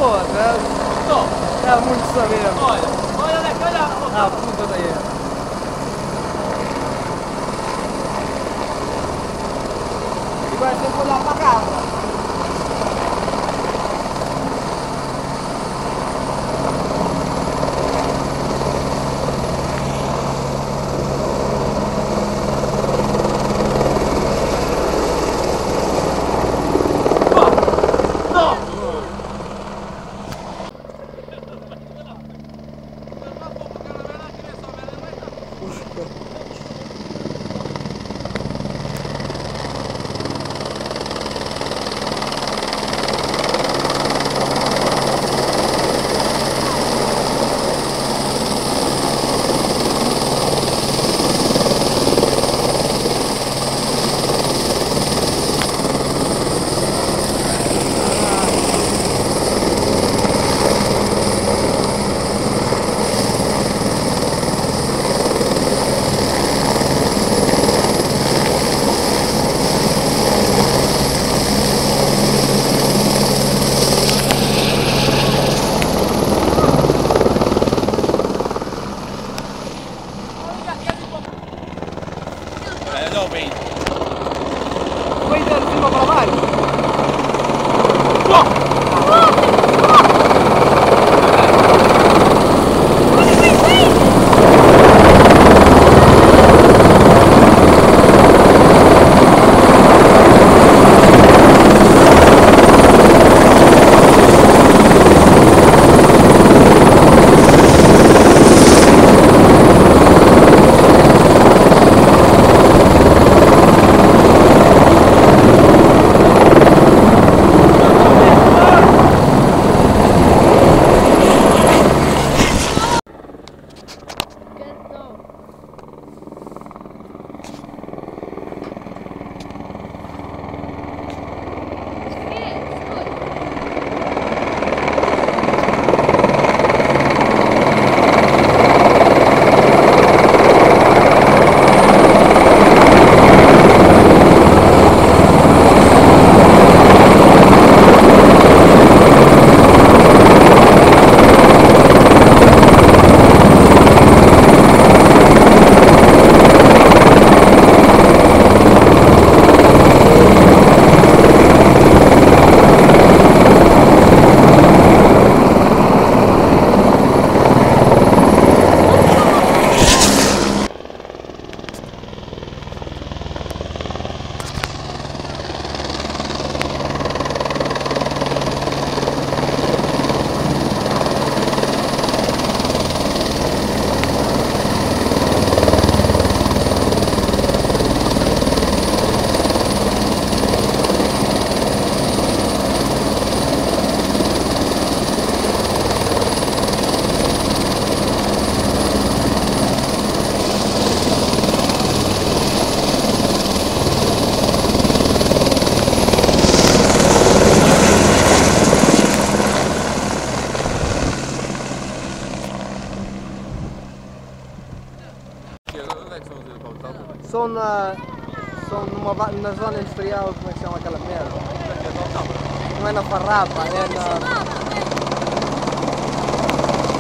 foda. É muito saber. Olha, Leque, olha. Ah, puta daí. E vai ter que olhar pra cá. Não, vem. Vai de cima para baixo. São na zona industrial, como é que chama aquela merda? Não é na Farrapa, é na...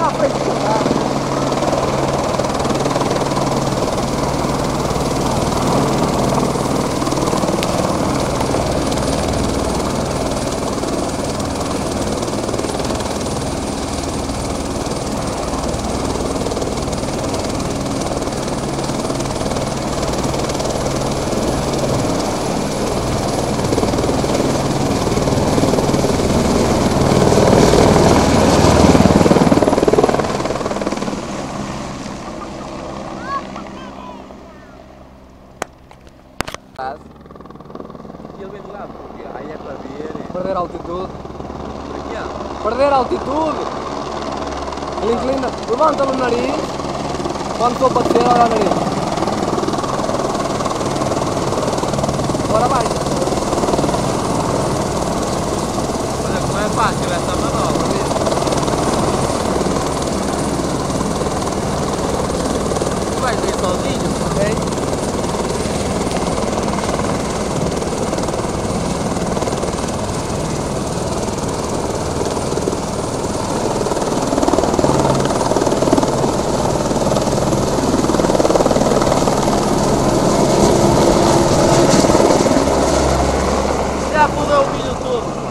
Ah, foi estudar. E ele vem de lado, porque aí é para ver. Perder altitude. Aqui, Perder altitude. Ele inclina, levanta o nariz. Quando for para descer, olha o nariz. Agora vai. olha como é fácil essa manobra, viu? Tu vais ver sozinho? Ok? é o vídeo todo.